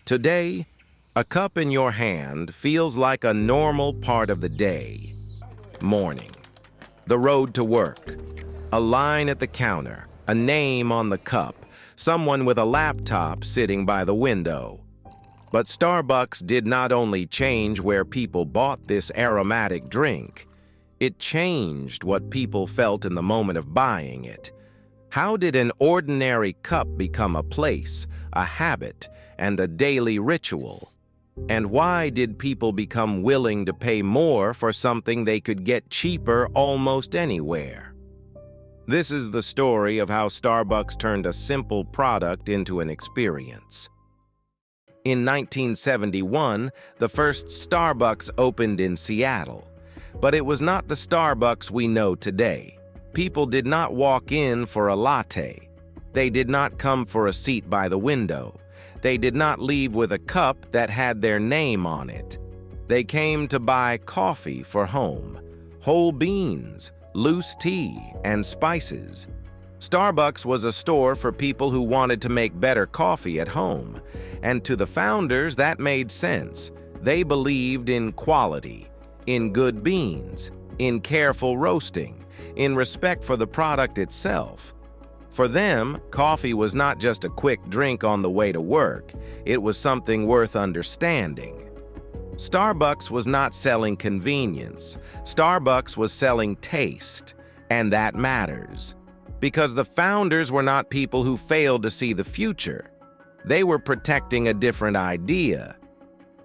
Today, a cup in your hand feels like a normal part of the day. Morning, the road to work, a line at the counter, a name on the cup, someone with a laptop sitting by the window. But Starbucks did not only change where people bought this aromatic drink, it changed what people felt in the moment of buying it. How did an ordinary cup become a place, a habit, and a daily ritual? And why did people become willing to pay more for something they could get cheaper almost anywhere? This is the story of how Starbucks turned a simple product into an experience. In 1971, the first Starbucks opened in Seattle, but it was not the Starbucks we know today. People did not walk in for a latte. They did not come for a seat by the window. They did not leave with a cup that had their name on it. They came to buy coffee for home, whole beans, loose tea, and spices. Starbucks was a store for people who wanted to make better coffee at home, and to the founders that made sense. They believed in quality, in good beans, in careful roasting, in respect for the product itself. For them, coffee was not just a quick drink on the way to work, it was something worth understanding. Starbucks was not selling convenience. Starbucks was selling taste, and that matters. Because the founders were not people who failed to see the future. They were protecting a different idea.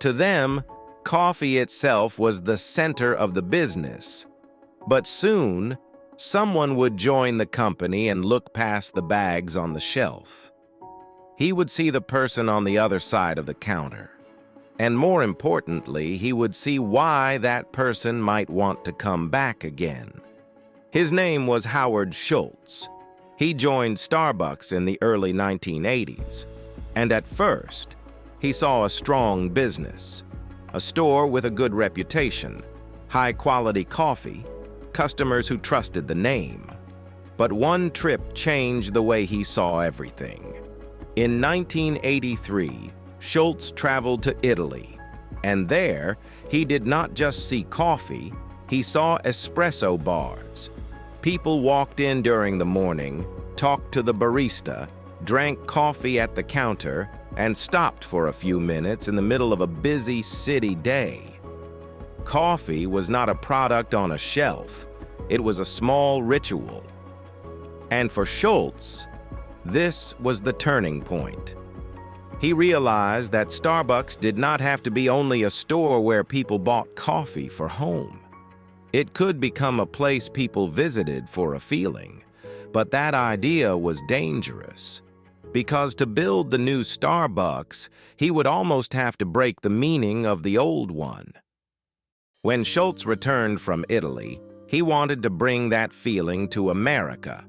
To them, coffee itself was the center of the business. But soon, someone would join the company and look past the bags on the shelf. He would see the person on the other side of the counter. And more importantly, he would see why that person might want to come back again. His name was Howard Schultz. He joined Starbucks in the early 1980s. And at first, he saw a strong business, a store with a good reputation, high-quality coffee, customers who trusted the name. But one trip changed the way he saw everything. In 1983, Schultz traveled to Italy, and there, he did not just see coffee, he saw espresso bars. People walked in during the morning, talked to the barista, drank coffee at the counter, and stopped for a few minutes in the middle of a busy city day. Coffee was not a product on a shelf. It was a small ritual. And for Schultz, this was the turning point. He realized that Starbucks did not have to be only a store where people bought coffee for home. It could become a place people visited for a feeling, but that idea was dangerous. Because to build the new Starbucks, he would almost have to break the meaning of the old one. When Schultz returned from Italy, he wanted to bring that feeling to America.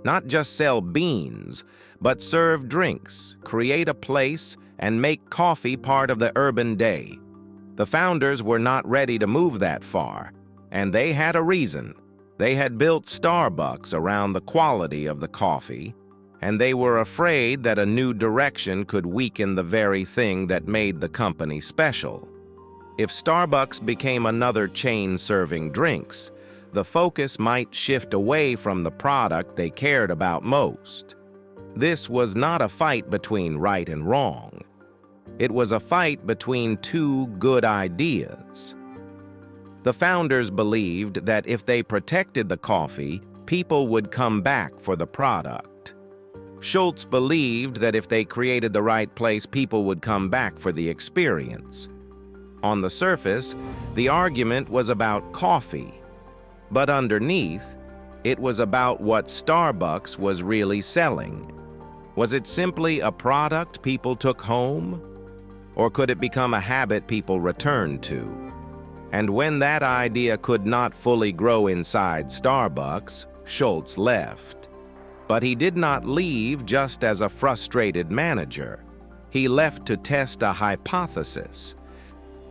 Not just sell beans, but serve drinks, create a place, and make coffee part of the urban day. The founders were not ready to move that far, and they had a reason. They had built Starbucks around the quality of the coffee, and they were afraid that a new direction could weaken the very thing that made the company special. If Starbucks became another chain serving drinks, the focus might shift away from the product they cared about most. This was not a fight between right and wrong. It was a fight between two good ideas. The founders believed that if they protected the coffee, people would come back for the product. Schultz believed that if they created the right place, people would come back for the experience. On the surface, the argument was about coffee, but underneath, it was about what Starbucks was really selling. Was it simply a product people took home? Or could it become a habit people returned to? And when that idea could not fully grow inside Starbucks, Schultz left. But he did not leave just as a frustrated manager. He left to test a hypothesis.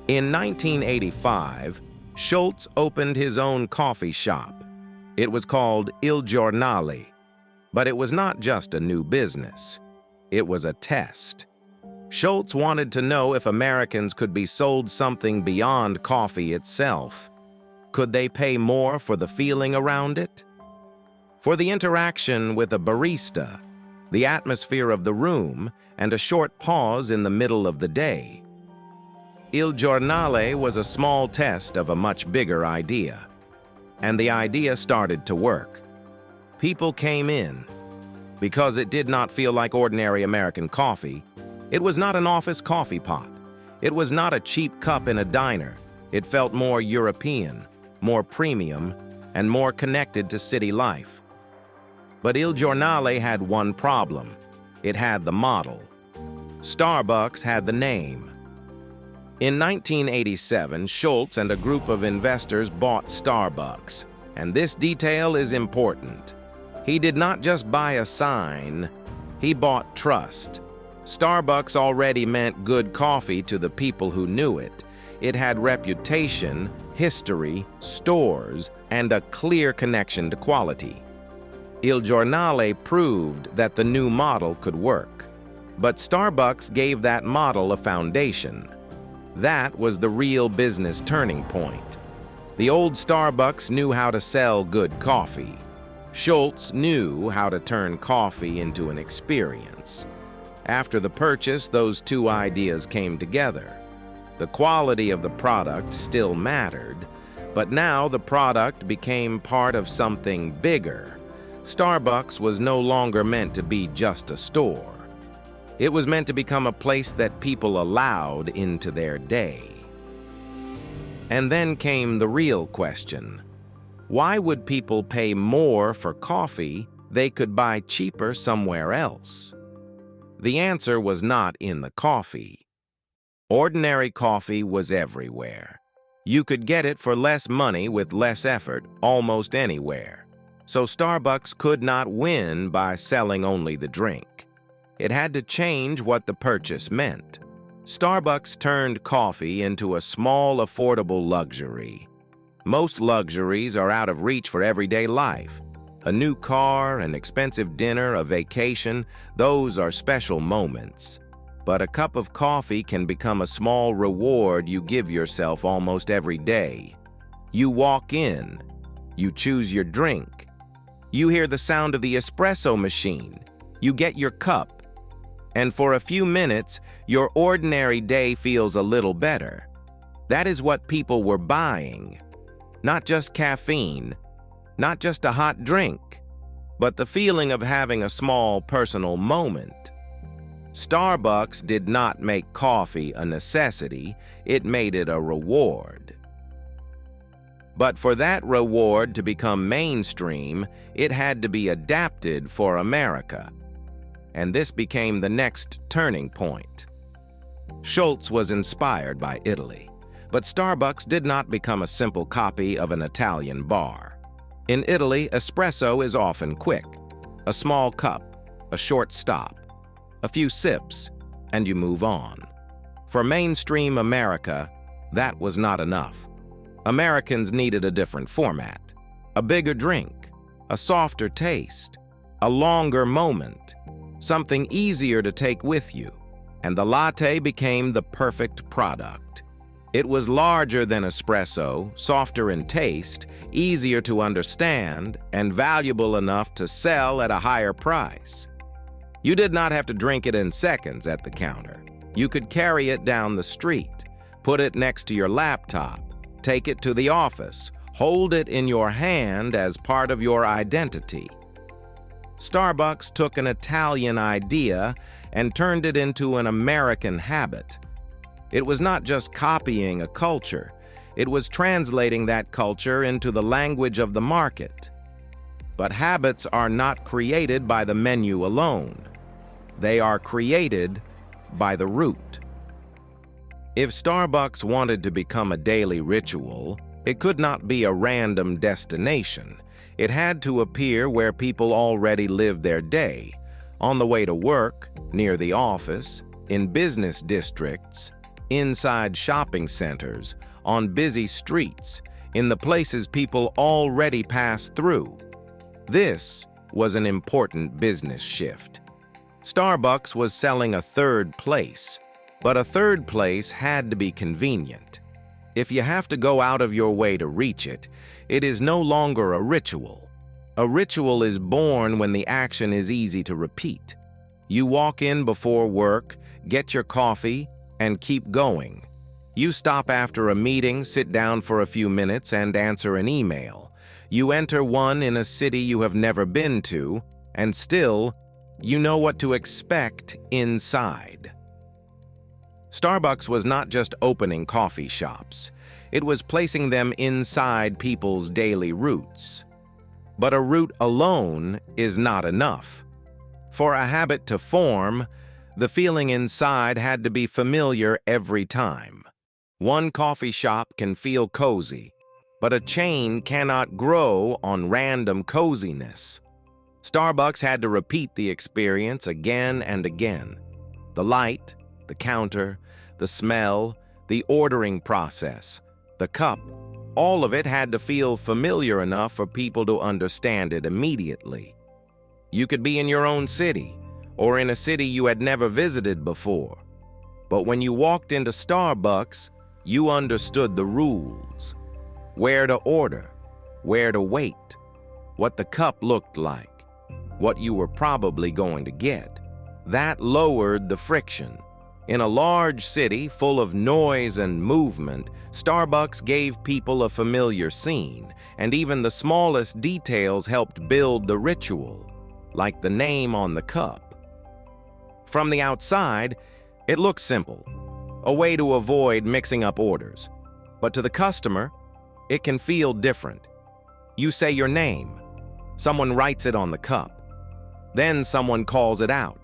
In 1985, Schultz opened his own coffee shop. It was called Il Giornale, but it was not just a new business. It was a test. Schultz wanted to know if Americans could be sold something beyond coffee itself. Could they pay more for the feeling around it? For the interaction with a barista, the atmosphere of the room, and a short pause in the middle of the day. Il Giornale was a small test of a much bigger idea. And the idea started to work. People came in. Because it did not feel like ordinary American coffee, it was not an office coffee pot. It was not a cheap cup in a diner. It felt more European, more premium, and more connected to city life. But Il Giornale had one problem. It had the model. Starbucks had the name. In 1987, Schultz and a group of investors bought Starbucks, and this detail is important. He did not just buy a sign, he bought trust. Starbucks already meant good coffee to the people who knew it. It had reputation, history, stores, and a clear connection to quality. Il Giornale proved that the new model could work. But Starbucks gave that model a foundation. That was the real business turning point. The old Starbucks knew how to sell good coffee. Schultz knew how to turn coffee into an experience. After the purchase, those two ideas came together. The quality of the product still mattered, but now the product became part of something bigger. Starbucks was no longer meant to be just a store. It was meant to become a place that people allowed into their day. And then came the real question. Why would people pay more for coffee they could buy cheaper somewhere else? The answer was not in the coffee. Ordinary coffee was everywhere. You could get it for less money with less effort almost anywhere. So Starbucks could not win by selling only the drink. It had to change what the purchase meant. Starbucks turned coffee into a small, affordable luxury. Most luxuries are out of reach for everyday life. A new car, an expensive dinner, a vacation, those are special moments. But a cup of coffee can become a small reward you give yourself almost every day. You walk in, you choose your drink, you hear the sound of the espresso machine, you get your cup, and for a few minutes, your ordinary day feels a little better. That is what people were buying. Not just caffeine, not just a hot drink, but the feeling of having a small personal moment. Starbucks did not make coffee a necessity, it made it a reward. But for that reward to become mainstream, it had to be adapted for America. And this became the next turning point. Schultz was inspired by Italy, but Starbucks did not become a simple copy of an Italian bar. In Italy, espresso is often quick. A small cup, a short stop, a few sips, and you move on. For mainstream America, that was not enough. Americans needed a different format, a bigger drink, a softer taste, a longer moment, something easier to take with you, and the latte became the perfect product. It was larger than espresso, softer in taste, easier to understand, and valuable enough to sell at a higher price. You did not have to drink it in seconds at the counter. You could carry it down the street, put it next to your laptop, take it to the office, hold it in your hand as part of your identity. Starbucks took an Italian idea and turned it into an American habit. It was not just copying a culture, it was translating that culture into the language of the market. But habits are not created by the menu alone. They are created by the root. If Starbucks wanted to become a daily ritual, it could not be a random destination. It had to appear where people already lived their day, on the way to work, near the office, in business districts, inside shopping centers, on busy streets, in the places people already pass through. This was an important business shift. Starbucks was selling a third place, but a third place had to be convenient. If you have to go out of your way to reach it, it is no longer a ritual. A ritual is born when the action is easy to repeat. You walk in before work, get your coffee, and keep going. You stop after a meeting, sit down for a few minutes, and answer an email. You enter one in a city you have never been to, and still, you know what to expect inside. Starbucks was not just opening coffee shops. It was placing them inside people's daily routes. But a route alone is not enough. For a habit to form, the feeling inside had to be familiar every time. One coffee shop can feel cozy, but a chain cannot grow on random coziness. Starbucks had to repeat the experience again and again. The light, the counter, the smell, the ordering process, the cup, all of it had to feel familiar enough for people to understand it immediately. You could be in your own city, or in a city you had never visited before. But when you walked into Starbucks, you understood the rules. Where to order, where to wait, what the cup looked like, what you were probably going to get. That lowered the friction. In a large city full of noise and movement, Starbucks gave people a familiar scene, and even the smallest details helped build the ritual, like the name on the cup. From the outside, it looks simple, a way to avoid mixing up orders. But to the customer, it can feel different. You say your name, someone writes it on the cup, then someone calls it out.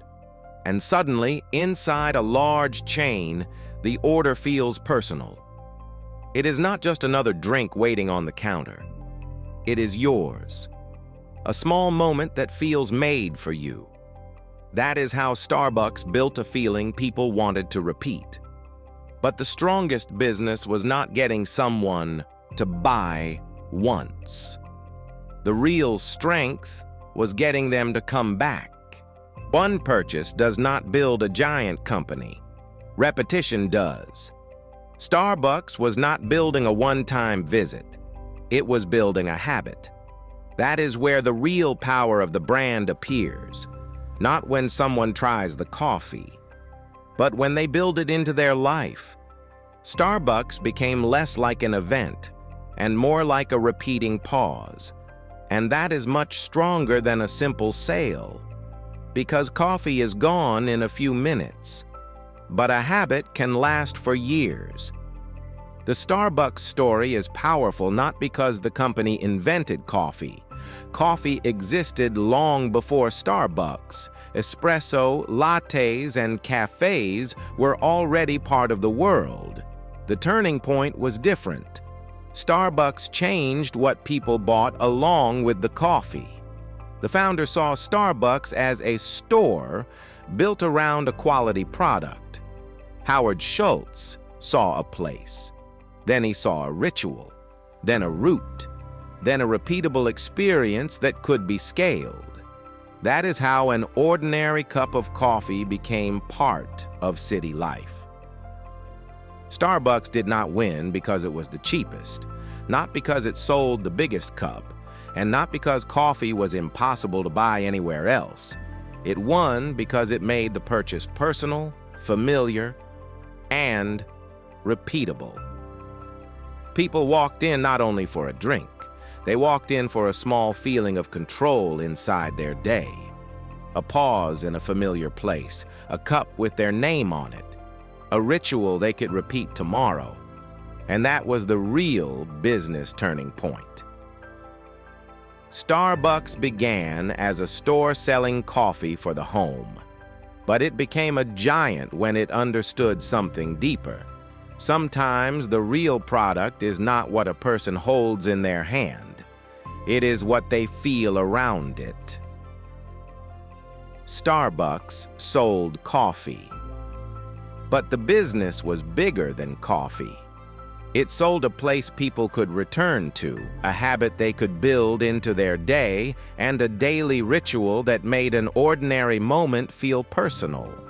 And suddenly, inside a large chain, the order feels personal. It is not just another drink waiting on the counter. It is yours. A small moment that feels made for you. That is how Starbucks built a feeling people wanted to repeat. But the strongest business was not getting someone to buy once. The real strength was getting them to come back. One purchase does not build a giant company. Repetition does. Starbucks was not building a one-time visit. It was building a habit. That is where the real power of the brand appears. Not when someone tries the coffee, but when they build it into their life. Starbucks became less like an event and more like a repeating pause. And that is much stronger than a simple sale, because coffee is gone in a few minutes, but a habit can last for years. The Starbucks story is powerful not because the company invented coffee. Coffee existed long before Starbucks. Espresso, lattes, and cafes were already part of the world. The turning point was different. Starbucks changed what people bought along with the coffee. The founder saw Starbucks as a store built around a quality product. Howard Schultz saw a place. Then he saw a ritual, then a route, then a repeatable experience that could be scaled. That is how an ordinary cup of coffee became part of city life. Starbucks did not win because it was the cheapest, not because it sold the biggest cup, and not because coffee was impossible to buy anywhere else. It won because it made the purchase personal, familiar, and repeatable. People walked in not only for a drink, they walked in for a small feeling of control inside their day. A pause in a familiar place, a cup with their name on it, a ritual they could repeat tomorrow. And that was the real business turning point. Starbucks began as a store selling coffee for the home, but it became a giant when it understood something deeper. Sometimes the real product is not what a person holds in their hand. It is what they feel around it. Starbucks sold coffee. But the business was bigger than coffee. It sold a place people could return to, a habit they could build into their day, and a daily ritual that made an ordinary moment feel personal.